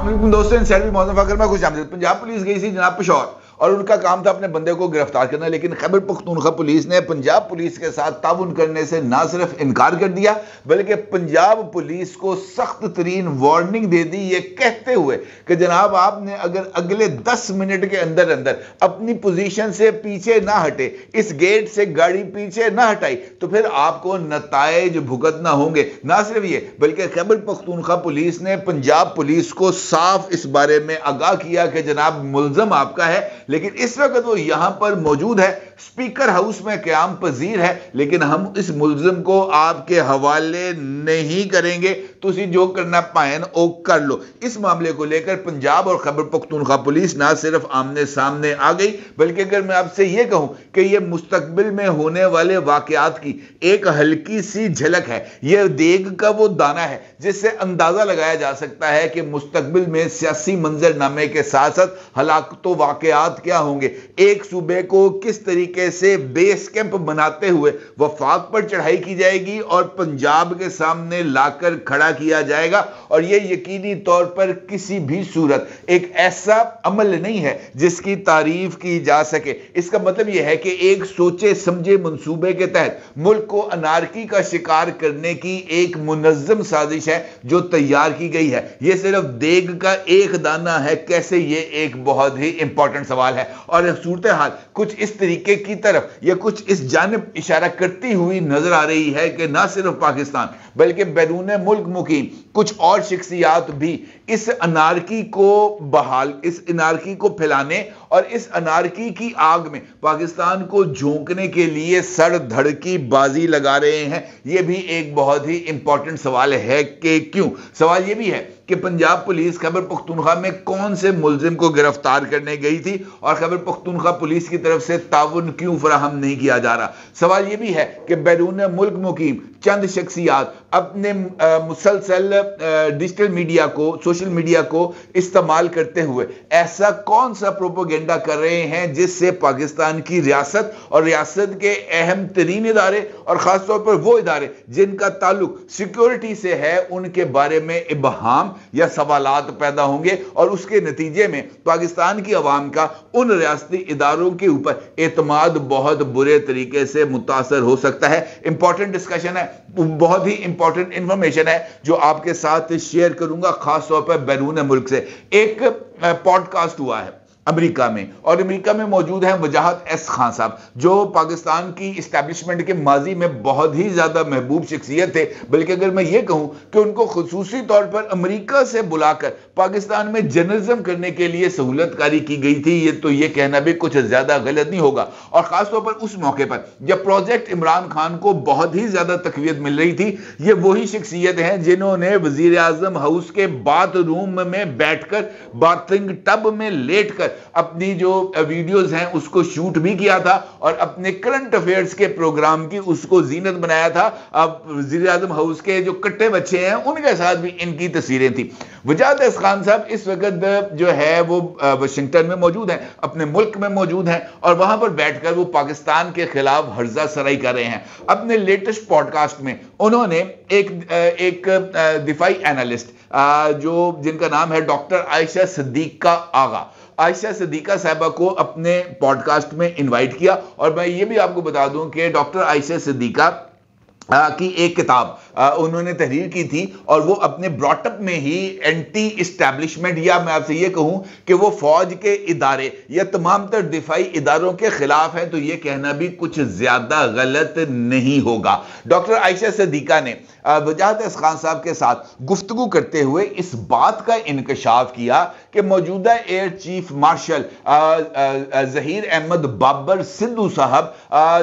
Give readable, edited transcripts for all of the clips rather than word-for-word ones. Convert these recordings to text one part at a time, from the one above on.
अस्सलाम वालेकुम दोस्तों, इनसाइड विद मौज़ूद फ़ाकर में खुश आमदीद। पंजाब पुलिस गई थी जनाब पेशौर और उनका काम था अपने बंदे को गिरफ्तार करना, लेकिन खैबर पख्तूनख्वा पुलिस ने पंजाब पुलिस के साथ ताउन करने से ना सिर्फ इनकार कर दिया बल्कि पंजाब पुलिस को सख्त तरीन वार्निंग दे दी, ये कहते हुए कि जनाब आपने अगर अगले 10 मिनट के अंदर अंदर अपनी पोजीशन से पीछे ना हटे, इस गेट से गाड़ी पीछे ना हटाई, तो फिर आपको नताइज भुगतना होंगे। ना सिर्फ ये बल्कि खैबर पख्तूनख्वा पुलिस ने पंजाब पुलिस को साफ इस बारे में आगाह किया कि जनाब मुल्ज़म आपका है, लेकिन इस वक्त वो यहां पर मौजूद है, स्पीकर हाउस में क़याम पजीर है, लेकिन हम इस मुल्ज़िम को आपके हवाले नहीं करेंगे, तुसी जो करना पाएन ओ कर लो। इस मामले को लेकर पंजाब और खैबर पख्तूनख्वा पुलिस ना सिर्फ आमने सामने आ गई, बल्कि अगर मैं आपसे ये कहूं कि ये मुस्तकबिल में होने वाले वाकयात की एक हल्की सी झलक है, ये देग का वो दाना है जिससे अंदाजा लगाया जा सकता है कि मुस्तकबिल में सियासी मंजरनामे के साथ साथ हलाकतों वाकयात क्या होंगे। एक सूबे को किस तरीके से बेस कैंप बनाते हुए वफाक पर चढ़ाई की जाएगी और पंजाब के सामने लाकर खड़ा किया जाएगा, और यह यकीनी तौर पर किसी भी सूरत एक ऐसा अमल नहीं है जिसकी तारीफ की जा सके। इसका मतलब यह है कि एक सोचे समझे मंसूबे के तहत मुल्क को अनारकी का शिकार करने की एक मुनज़्ज़म साजिश है जो तैयार की गई है। यह सिर्फ देग का एक दाना है, कैसे? ये एक बहुत ही इंपॉर्टेंट सवाल है और सूरत हाल कुछ इस तरीके की तरफ या कुछ इस जानिब इशारा करती हुई नजर आ रही है कि ना सिर्फ पाकिस्तान बल्कि बैरून मुल्क मुकीम कुछ और शख्सियात भी इस अनारकी को फैलाने और इस अनारकी की आग में पाकिस्तान को झोंकने के लिए सर धड़ की बाजी लगा रहे हैं। यह भी एक बहुत ही इंपॉर्टेंट सवाल है कि क्यों। सवाल यह भी है कि पंजाब पुलिस खैबर पख्तूनख्वा में कौन से मुल्जिम को गिरफ्तार करने गई थी और खैबर पख्तूनख्वा पुलिस की तरफ से ताउन क्यों फराहम नहीं किया जा रहा। सवाल यह भी है कि बैरून मुल्क मुकीम चंद शख्सियात अपने मुसलसल डिजिटल मीडिया को, सोशल मीडिया को इस्तेमाल करते हुए ऐसा कौन सा प्रोपेगेंडा कर रहे हैं जिससे पाकिस्तान की रियासत और रियासत के अहम तरीन इदारे और खासतौर पर वो इदारे जिनका ताल्लुक सिक्योरिटी से है उनके बारे में इबहाम या सवालात पैदा होंगे, और उसके नतीजे में पाकिस्तान की अवाम का उन रियासती इदारों के ऊपर एतमाद बहुत बुरे तरीके से मुतासर हो सकता है। इंपॉर्टेंट डिस्कशन है, बहुत ही इंपॉर्टेंट इंफॉर्मेशन है जो आपके साथ शेयर करूंगा, खास तौर पर बैरून मुल्क से। एक पॉडकास्ट हुआ है अमेरिका में, और अमेरिका में मौजूद हैं वजाहत एस खान साहब, जो पाकिस्तान की इस्टेब्लिशमेंट के माजी में बहुत ही ज्यादा महबूब शख्सियत थे, बल्कि अगर मैं ये कहूं कि उनको खुसूसी तौर पर अमेरिका से बुलाकर पाकिस्तान में जर्नलिज्म करने के लिए सहूलतकारी की गई थी, ये तो ये कहना भी कुछ ज्यादा गलत नहीं होगा। और खासतौर पर उस मौके पर जब प्रोजेक्ट इमरान खान को बहुत ही ज्यादा तकवीत मिल रही थी, ये वही शख्सियत हैं जिन्होंने वजीर आजम हाउस के बाथरूम में बैठकर, बाथिंग टब में लेटकर अपनी जो वीडियोस हैं उसको शूट भी किया था और अपने करंट अफेयर्स के प्रोग्राम की उसको जीनत बनाया था। अब वज़ीर आज़म हाउस के जो कट्टे बच्चे हैं उनके साथ भी इनकी तस्वीरें थी। वजाहत खान साहब इस वक्त जो है वो वाशिंगटन में मौजूद हैं, अपने मुल्क में मौजूद हैं, और वहां पर बैठकर वो पाकिस्तान के खिलाफ हर्जा सराई कर रहे हैं। अपने लेटेस्ट पॉडकास्ट में उन्होंने एक दिफाई एनालिस्ट जो जिनका नाम है डॉक्टर आयशा सिद्दीका आगा, आयशा सिद्दीका साहिबा को अपने पॉडकास्ट में इनवाइट किया। और मैं ये भी आपको बता दूं कि डॉक्टर आयशा सिद्दीका की एक किताब उन्होंने तहरीर की थी और वो अपने ब्रॉटअप में ही एंटी इस्टेब्लिशमेंट, या मैं आपसे ये कहूं कि वो फौज के इदारे या तमाम तर दिफाई इदारों के खिलाफ है, तो ये कहना भी कुछ ज्यादा गलत नहीं होगा। डॉक्टर आयशा सिद्दीका ने वजाहत खान साहब के साथ गुफ्तगू करते हुए इस बात का इंकशाफ किया कि मौजूदा air chief marshal Zaheer Ahmed Babar Sidhu sahab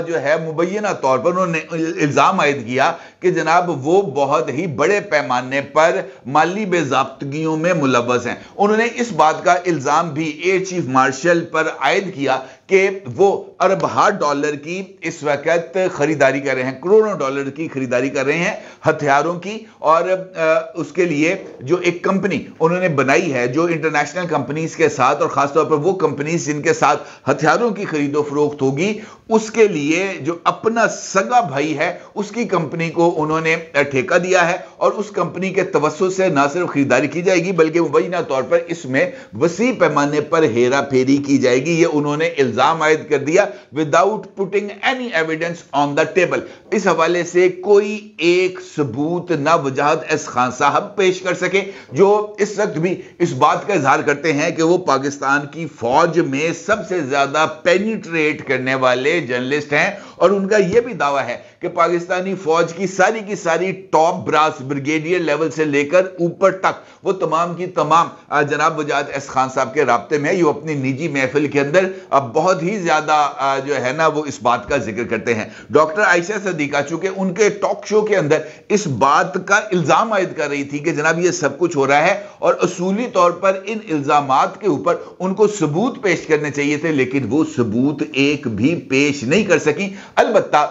जो है मुबैना तौर पर उन्होंने इल्जाम आयद किया कि जनाब वो बहुत ही बड़े पैमाने पर माली बेज़ाब्तगियों में मुलव्वस हैं। उन्होंने इस बात का इल्जाम भी एयर चीफ मार्शल पर आयद किया कि वो अरबहा डॉलर की इस वक्त खरीदारी कर रहे हैं, करोड़ों डॉलर की खरीदारी कर रहे हैं हथियारों की, और उसके लिए जो एक कंपनी उन्होंने बनाई है जो इंटरनेशनल कंपनीज के साथ, और खासतौर पर वो कंपनीज जिनके साथ हथियारों की खरीदो फरोख्त होगी, उसके लिए जो अपना सगा भाई है उसकी कंपनी को انہوں نے ٹھیکہ دیا ہے اور اس کمپنی کے توسط سے نہ صرف خریداری کی جائے گی بلکہ مبینہ طور پر اس میں وسیع پیمانے پر ہیرا پھیری کی جائے گی، یہ انہوں نے الزام عائد کر دیا without putting any evidence on the table. اس حوالے سے کوئی ایک ثبوت نہ وجاہت ایس خان صاحب پیش کر سکے جو اس وقت بھی اس بات کا اظہار کرتے ہیں کہ وہ پاکستان کی فوج میں سب سے زیادہ پینیٹریٹ کرنے والے جرنلسٹ ہیں، اور ان کا یہ بھی دعویٰ ہے کہ پاکستانی فوج کی ساری ٹاپ براس بریگیڈیئر لیول سے لے کر اوپر تک وہ تمام کی تمام جناب وجاہت ایس خان صاحب کے رابطے میں، یہ اپنی نجی محفل کے اندر بہت ہی زیادہ جو ہے نا وہ اس بات کا ذکر کرتے ہیں۔ ڈاکٹر عائشہ صدیقہ چونکہ ان کے ٹاک شو کے اندر اس بات کا الزام عائد کر رہی تھی کہ جناب یہ سب کچھ ہو رہا ہے اور اصولی طور پر ان الزامات کے اوپر ان کو ثبوت پیش کرنے چاہیے تھے، لیکن وہ ثبوت ایک بھی پیش نہیں کر سکی۔ البتہ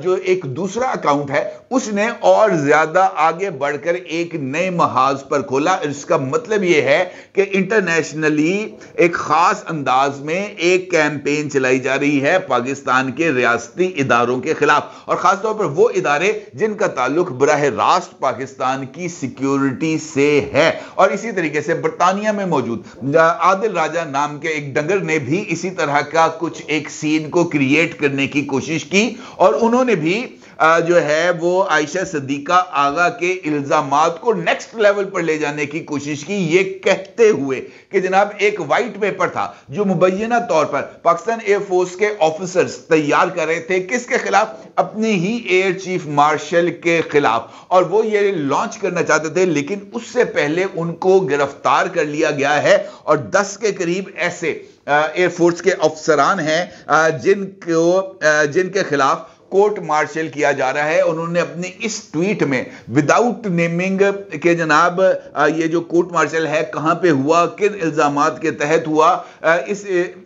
جو ایک دوسرا اکاؤنٹ ہے اس نے اور زیادہ آگے بڑھ کر ایک نئے محاذ پر کھولا، اس کا مطلب یہ ہے کہ انٹرنیشنلی ایک خاص انداز میں ایک کیمپین چلائی جا رہی ہے پاکستان کے ریاستی اداروں کے خلاف، اور خاص طور پر وہ ادارے جن کا تعلق براہ راست پاکستان کی سیکیورٹی سے ہے۔ اور اسی طریقے سے برطانیہ میں موجود عادل راجہ نام کے ایک ڈنگر نے بھی اسی طرح کا کچھ ایک سین کو کریٹ کرنے کی کوشش کی، اور انہوں نے بھی جو ہے وہ عائشہ صدیقہ آغا کے الزامات کو نیکسٹ لیول پر لے جانے کی کوشش کی، یہ کہتے ہوئے کہ جناب ایک وائٹ پیپر تھا جو مبینہ طور پر پاکستان ایئر فورس کے آفیسرز تیار کر رہے تھے، کس کے خلاف؟ اپنے ہی ایئر چیف مارشل کے خلاف، اور وہ یہ لانچ کرنا چاہتے تھے لیکن اس سے پہلے ان کو گرفتار کر لیا گیا ہے، اور 10 کے قریب ایسے ایئر فورس کے افسران ہیں جن کے خلاف کورٹ مارشل کیا جا رہا ہے۔ انہوں نے اپنی اس ٹویٹ میں وداؤٹ نیمنگ کہ جناب یہ جو کورٹ مارشل ہے کہاں پہ ہوا، کن الزامات کے تحت ہوا،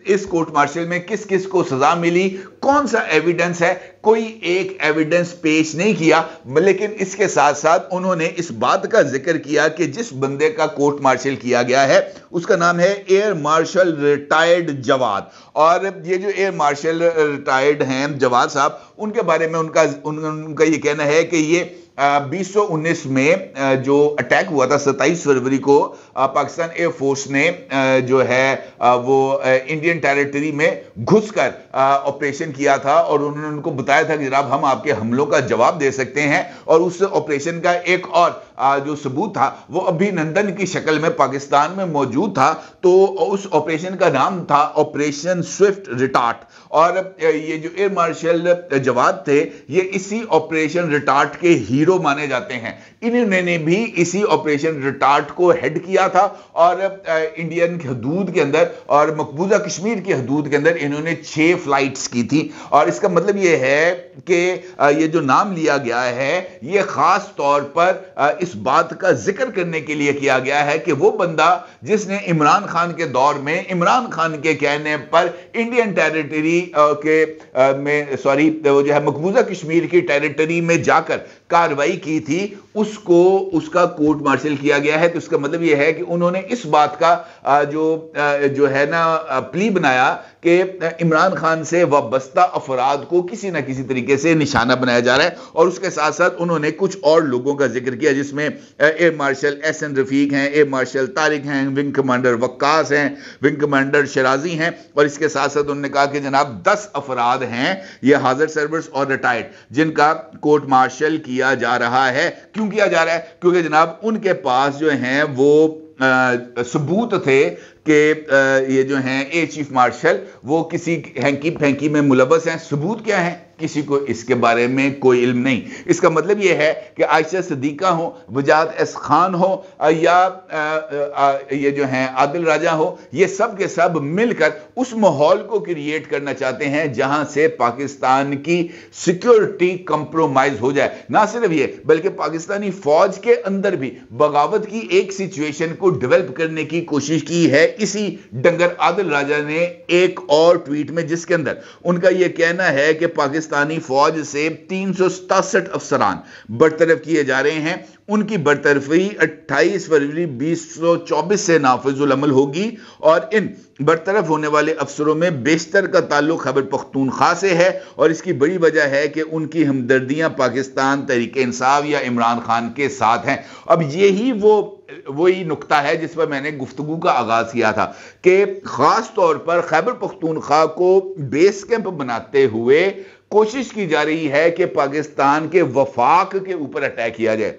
اس کورٹ مارشل میں کس کس کو سزا ملی، کون سا ایویڈنس ہے، کوئی ایک ایویڈنس پیش نہیں کیا، لیکن اس کے ساتھ ساتھ انہوں نے اس بات کا ذکر کیا کہ جس بندے کا کورٹ مارشل کیا گیا ہے اس کا نام ہے ایئر مارشل ریٹائرڈ جواد، اور یہ جو ایئر مارشل ریٹائرڈ ہیں جواد صاحب، ان کے بارے میں ان کا یہ کہنا ہے کہ یہ 2019 میں جو اٹیک ہوا تھا 27 فروری کو، پاکستان ایئر فورس نے جو ہے وہ انڈین ٹیریٹری میں گھس کر آپریشن کیا تھا، اور انہوں نے ان کو بتایا تھا کہ جناب ہم آپ کے حملوں کا جواب دے سکتے ہیں، اور اس آپریشن کا ایک اور جو ثبوت تھا وہ ابھی نندن کی شکل میں پاکستان میں موجود تھا، تو اس آپریشن کا نام تھا آپریشن سوئفٹ ریٹارٹ، اور یہ جو ایئر مارشل جواد تھے یہ اسی آپریشن ریٹارٹ کے ہیرو مانے جاتے ہیں۔ انہوں نے بھی اسی آپریشن ریٹارٹ کو ہیڈ کیا تھا، اور انڈین کی حدود کے اندر اور مقبوضہ کشمیر کی حدود کے اندر انہوں نے 6 فلائٹس کی تھی، اور اس کا مطلب یہ ہے کہ یہ جو نام لیا گیا ہے یہ خاص طور پر اس بات کا ذکر کرنے کے لیے کیا گیا ہے کہ وہ بندہ جس نے عمران خان کے دور میں عمران خان کے کہنے پر انڈین ٹیریٹری وہ جو ہے مقبوضہ کشمیر کی ٹیریٹری میں جا کر کاروائی کی تھی، اس کا کورٹ مارشل کیا گیا ہے۔ تو اس کا مطلب یہ ہے کہ انہوں نے اس بات کا جو ہے نا پلی بنایا کہ عمران خان سے وابستہ افراد کو کسی نہ کسی طریقے سے نشانہ بنایا جا رہا ہے، اور اس کے ساتھ ساتھ انہوں نے کچھ اور لوگوں کا ذکر کیا جس میں ایئر مارشل ایس این رفیق ہیں، ایئر مارشل طارق ہیں، ونگ کمانڈر وقاص ہیں، ونگ کمانڈر شرازی ہیں، اور اس کے ساتھ ساتھ انہوں نے کہا کہ جناب 10 افراد ہیں یہ حاضر سرورز اور ریٹائرڈ جن کا کورٹ مارشل کیا جا رہا ہے۔ کیوں کیا جا رہا ہے؟ کیونکہ جناب ان کے پاس جو ہیں وہ ثبوت تھے کہ یہ جو ہیں ایئر چیف مارشل وہ کسی ہینکی پھینکی میں ملوث ہیں۔ ثبوت کیا ہے؟ کسی کو اس کے بارے میں کوئی علم نہیں۔ اس کا مطلب یہ ہے کہ عائشہ صدیقہ ہو، وجاہت ایس خان ہو، یا یہ جو ہیں عادل راجہ ہو، یہ سب کے سب مل کر اس ماحول کو کریٹ کرنا چاہتے ہیں جہاں سے پاکستان کی سیکیورٹی کمپرومائز ہو جائے۔ نہ صرف یہ بلکہ پاکستانی فوج کے اندر بھی بغاوت کی ایک سچویشن کو ڈیولپ کرنے کی کوشش کی ہے اسی ڈنگر عادل راجہ نے ایک اور ٹویٹ میں، جس کے اندر ان کا یہ کہنا ہے کہ پاکستان पाकिस्तानी फौज से 367 अफसरान बरतरफ किए जा रहे हैं। उनकी बरतरफी 28 फरवरी 2024 से नाफिजुल अमल होगी और इन बरतरफ होने वाले अफसरों में बेशतर का ताल्लुक खैबर पख्तूनख्वा से है और इसकी बड़ी वजह है कि उनकी हमदर्दियां पाकिस्तान तहरीक इंसाफ या इमरान खान के साथ हैं। अब यही वही नुक्ता है जिस पर मैंने गुफ्तगू का आगाज किया था कि खास तौर पर खैबर पख्तूनख्वा को बेस कैंप बनाते हुए कोशिश की जा रही है कि पाकिस्तान के वफाक के ऊपर अटैक किया जाए।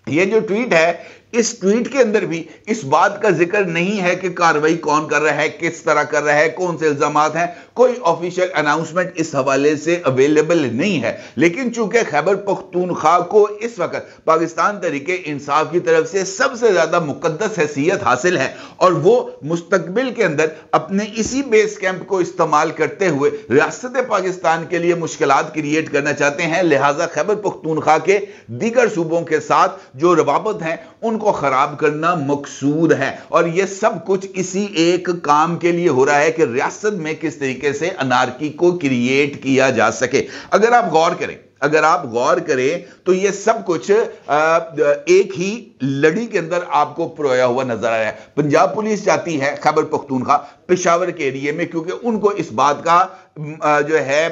ये जो ट्वीट है, इस ट्वीट के अंदर भी इस बात का जिक्र नहीं है कि कार्रवाई कौन कर रहा है, किस तरह कर रहा है, कौन से इल्जामात हैं। कोई ऑफिशियल अनाउंसमेंट इस हवाले से अवेलेबल नहीं है। लेकिन चूंकि खैबर पख्तूनख्वा को इस वक्त पाकिस्तान तहरीक इंसाफ की तरफ से सबसे ज्यादा मुकद्दस हैसियत हासिल है और वो मुस्तकबिल के अंदर अपने इसी बेस कैंप को इस्तेमाल करते हुए रियासत पाकिस्तान के लिए मुश्किलात क्रिएट करना चाहते हैं, लिहाजा खैबर पख्तूनख्वा के दीगर सूबों के साथ जो रवाबत हैं उनको खराब करना मकसूद है। और यह सब कुछ इसी एक काम के लिए हो रहा है कि रियासत में किस तरीके से अनार्की को क्रिएट किया जा सके। अगर आप गौर करें तो यह सब कुछ एक ही लड़ी के अंदर आपको परोया हुआ नजर आ रहा है। पंजाब पुलिस जाती है खैबर पख्तूनख्वा पेशावर के एरिया में क्योंकि उनको इस बात का जो है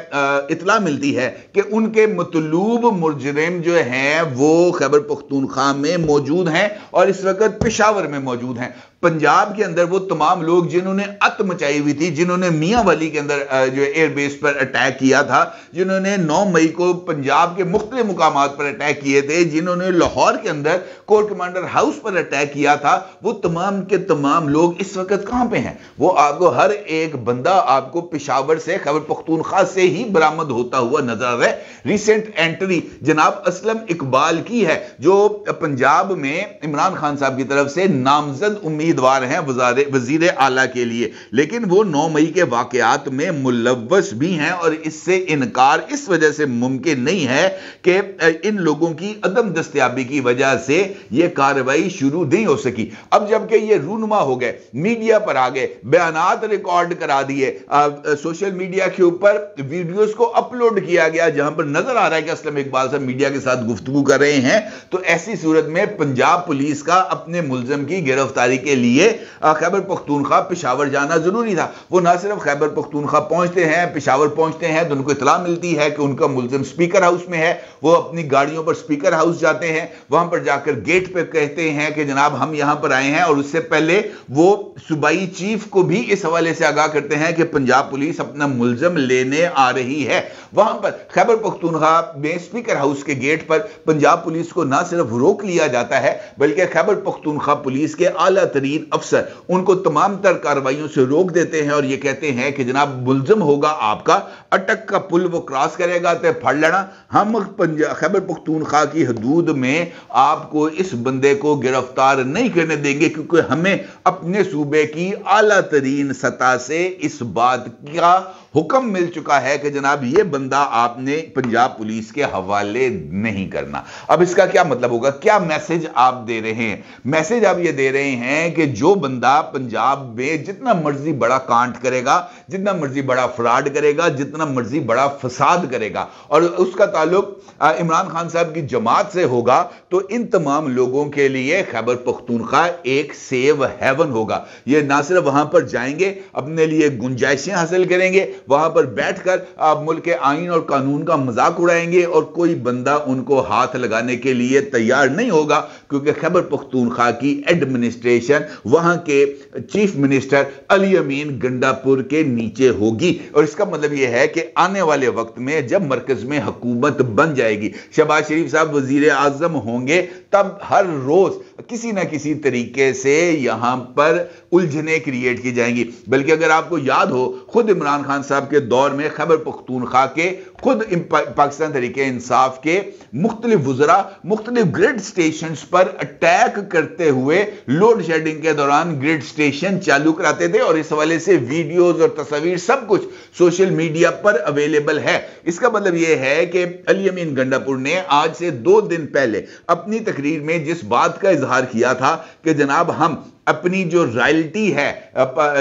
इत्तला मिलती है कि उनके मतलूब मुजरिम जो हैं वो खैबर पख्तूनख्वा में मौजूद हैं और इस वक्त पेशावर में मौजूद हैं। पंजाब के अंदर वो तमाम लोग जिन्होंने अत मचाई हुई थी, जिन्होंने मियां वाली के अंदर जो एयरबेस पर अटैक किया था, जिन्होंने 9 मई को पंजाब के मुख्तलिफ मुकामात पर अटैक किए थे, जिन्होंने लाहौर के अंदर कोर कमांडर हाउस पर अटैक किया था, वो तमाम के तमाम लोग इस वक्त कहां पे हैं? वो आपको हर एक बंदा आपको पेशावर से खैबर पख्तूनख्वा से ही बरामद होता हुआ नजर आ रहा है। रिसेंट एंट्री जनाब असलम इकबाल की है जो पंजाब में इमरान खान साहब की तरफ से नामजद उम्मीदवार हैं वजीर आला के लिए, लेकिन वो 9 मई के वाकयात में मुलव्वस भी हैं और इससे इनकार इस वजह से मुमकिन नहीं है कि इन लोगों की अदम दस्तयाबी की वजह से यह कार्रवाई शुरू नहीं हो सकी। अब जबकि ये रूनुमा हो गए, मीडिया पर आ गए, बयानात रिकॉर्ड करा दिए, सोशल मीडिया के ऊपर वीडियोस को अपलोड किया गया जहां पर नजर आ रहा है कि असलम इकबाल साहब मीडिया के साथ गुफ्तगू कर रहे हैं, तो ऐसी सूरत में पंजाब पुलिस का अपने मुलजिम की गिरफ्तारी के लिए खैबर पख्तूनख्वा पेशावर जाना जरूरी था। वो ना सिर्फ खैबर पख्तूनख्वा पहुंचते हैं, पेशावर पहुंचते हैं तो उनको इत्तला मिलती है कि उनका मुलजिम स्पीकर हाउस में है, वो अपनी गाड़ियों पर स्पीकर हाउस जाते हैं, वहां पर जाकर गेट पे कहते हैं कि जनाब हम यहां पर आए हैं और उससे पहले वो सूबाई चीफ को भी इस हवाले से आगाह करते हैं कि पंजाब पुलिस अपना मुलजिम लेने आ रही है। वहां पर खैबर पख्तूनख्वा में स्पीकर हाउस के गेट पर पंजाब पुलिस को ना सिर्फ रोक लिया जाता है बल्कि खैबर पख्तूनख्वा पुलिस के आला तरीन अफसर उनको तमाम तर कार्रवाइयों से रोक देते हैं और ये कहते हैं कि जनाब मुलजिम होगा आपका, अटक का पुल वो क्रॉस करेगा तो फड़ लेना, हम खैबर पख्तूनख्वा की हदूद में आपको इस बंदे को गिरफ्तार नहीं करने देंगे क्योंकि हमें अपने सूबे की आला तरीन सतह से इस बात का हुक्म मिल चुका है कि जनाब ये बंदा आपने पंजाब पुलिस के हवाले नहीं करना। अब इसका क्या मतलब होगा? क्या मैसेज आप दे रहे हैं? मैसेज आप ये दे रहे हैं कि जो बंदा पंजाब में जितना मर्जी बड़ा कांड करेगा, जितना मर्जी बड़ा फ्रॉड करेगा, जितना मर्जी बड़ा फसाद करेगा और उसका ताल्लुक इमरान खान साहब की जमात से होगा, तो इन तमाम लोगों के लिए खैबर पख्तूनख्वा एक सेव हेवन होगा। ये ना सिर्फ वहां पर जाएंगे, अपने लिए गुंजाइशें हासिल करेंगे, वहां पर बैठकर मुल्क के आईन और कानून का मजाक उड़ाएंगे और कोई बंदा उनको हाथ लगाने के लिए तैयार नहीं होगा क्योंकि खैबर पख्तूनख्वा की एडमिनिस्ट्रेशन वहां के चीफ मिनिस्टर अली अमीन गंडापुर के नीचे होगी। और इसका मतलब यह है कि आने वाले वक्त में जब मरकज में हुकूमत बन जाएगी, शहबाज शरीफ साहब वजीर आजम होंगे, तब हर रोज किसी ना किसी तरीके से यहां पर उलझने क्रिएट की जाएंगी। बल्कि अगर आपको याद हो, खुद इमरान खान साहब के दौर में खैबर पख्तूनख्वा के खुद पाकिस्तान तहरीक इंसाफ के मुख्तलिफ वज़रा मुख्तलिफ ग्रिड स्टेशन पर अटैक करते हुए लोड शेडिंग के दौरान ग्रिड स्टेशन चालू कराते थे और इस हवाले से वीडियोज और तस्वीर सब कुछ सोशल मीडिया पर अवेलेबल है। इसका मतलब यह है कि अली अमीन गंडापुर ने आज से 2 दिन पहले अपनी तकरीर में जिस बात का इजहार किया था कि जनाब हम اپنی جو رائلٹی ہے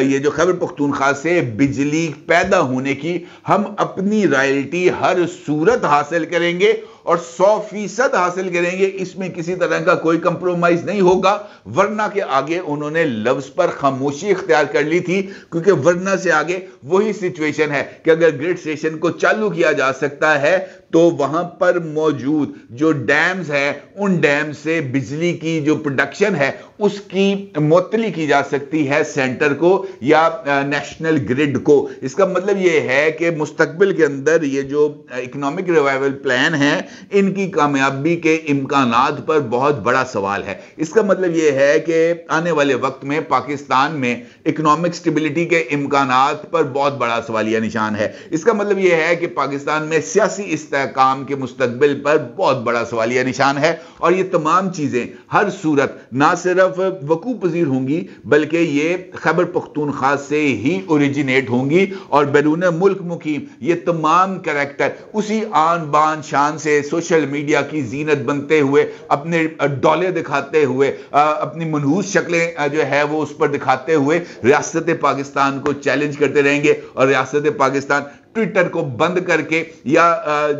یہ جو خیبر پختونخوا سے بجلی پیدا ہونے کی، ہم اپنی رائلٹی ہر صورت حاصل کریں گے اور 100% حاصل کریں گے، اس میں کسی طرح کا کوئی کمپرومائز نہیں ہوگا۔ ورنہ کے آگے انہوں نے لفظ پر خاموشی اختیار کر لی تھی، کیونکہ ورنہ سے آگے وہی سچویشن ہے کہ اگر گرڈ اسٹیشن کو چالو کیا جا سکتا ہے تو وہاں پر موجود جو ڈیمز ہیں ان ڈیم سے بجلی کی جو پروڈکشن ہے اس کی معطلی کی جا سکتی ہے سینٹر کو یا نیشنل گرڈ کو۔ اس کا مطلب یہ ہے کہ مستقبل کے اندر یہ جو اکنامک ریوائیول پلان ہیں ان کی کامیابی کے امکانات پر بہت بڑا سوال ہے۔ اس کا مطلب یہ ہے کہ آنے والے وقت میں پاکستان میں اکنامک سٹیبلٹی کے امکانات پر بہت بڑا سوالیہ نشان ہے۔ اس کا مطلب یہ ہے کہ پاکستان میں سیاسی استحکام کے مستقبل پر بہت بڑا سوالیہ نشان ہے، اور یہ تمام چیزیں ہر صورت نہ صرف وقوع پذیر ہوں گی بلکہ یہ خیبر پختونخوا سے ہی اوریجنیٹ ہوں گی، اور بیرون ملک مقیم یہ تمام کریکٹر اسی آن بان شان سے سوشل میڈیا کی زینت بنتے ہوئے، اپنے ڈولے دکھاتے ہوئے، اپنی منحوس شکلیں جو ہے وہ اس پر دکھاتے ہوئے ریاست پاکستان کو چیلنج کرتے رہیں گے، اور ریاست پاکستان ٹویٹر کو بند کر کے یا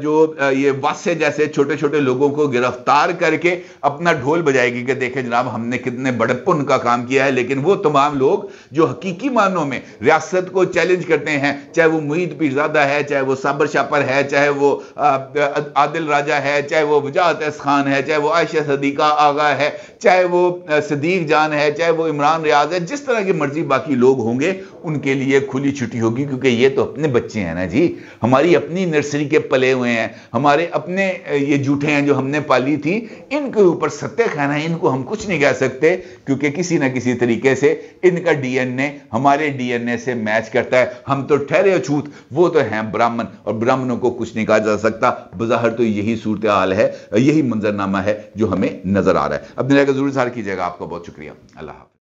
جو یہ واسطے جیسے چھوٹے چھوٹے لوگوں کو گرفتار کر کے اپنا ڈھول بجائے گی کہ دیکھیں جناب ہم نے کتنے بڑے پن کا کام کیا ہے۔ لیکن وہ تمام لوگ جو حقیقی معنوں میں ریاست کو چیلنج کرتے ہیں، چاہے وہ معید پیرزادہ ہے، چاہے وہ صابر شاپر ہے، چاہے وہ عادل راجہ ہے، چاہے وہ وجاہت احس خان ہے، چاہے وہ عائشہ صدیقہ آغا ہے، چاہے وہ صدیق جان ہے، چاہے وہ عمران ریاض ہے، جس طرح کی مرضی باقی لوگ ہوں گے ان کے لیے کھلی چھٹی ہوگی، کیونکہ یہ تو اپنے بچے ہیں نا جی، ہماری اپنی نرسری کے پلے ہوئے ہیں، ہمارے اپنے یہ جھوٹے ہیں جو ہم نے پالی تھی، ان کے اوپر ستہ کھانا ہے، ان کو ہم کچھ نہیں کہہ سکتے، کیونکہ کسی نہ کسی طریقے سے ان کا ڈی این اے ہمارے ڈی این اے سے میچ کرتا ہے۔ ہم تو ٹھہرے اچھوت، وہ تو ہیں برہمن، اور برہمنوں کو کچھ نہیں کہا جا سکتا۔ بظاہر تو یہی صورتحال ہے، یہی منظرنامہ ہے جو ہمیں نظر آ رہا ہے۔ اپنی رائے کا ضرور اظہار کیجیے گا۔ آپ کا بہت شکریہ۔ اللہ حافظ۔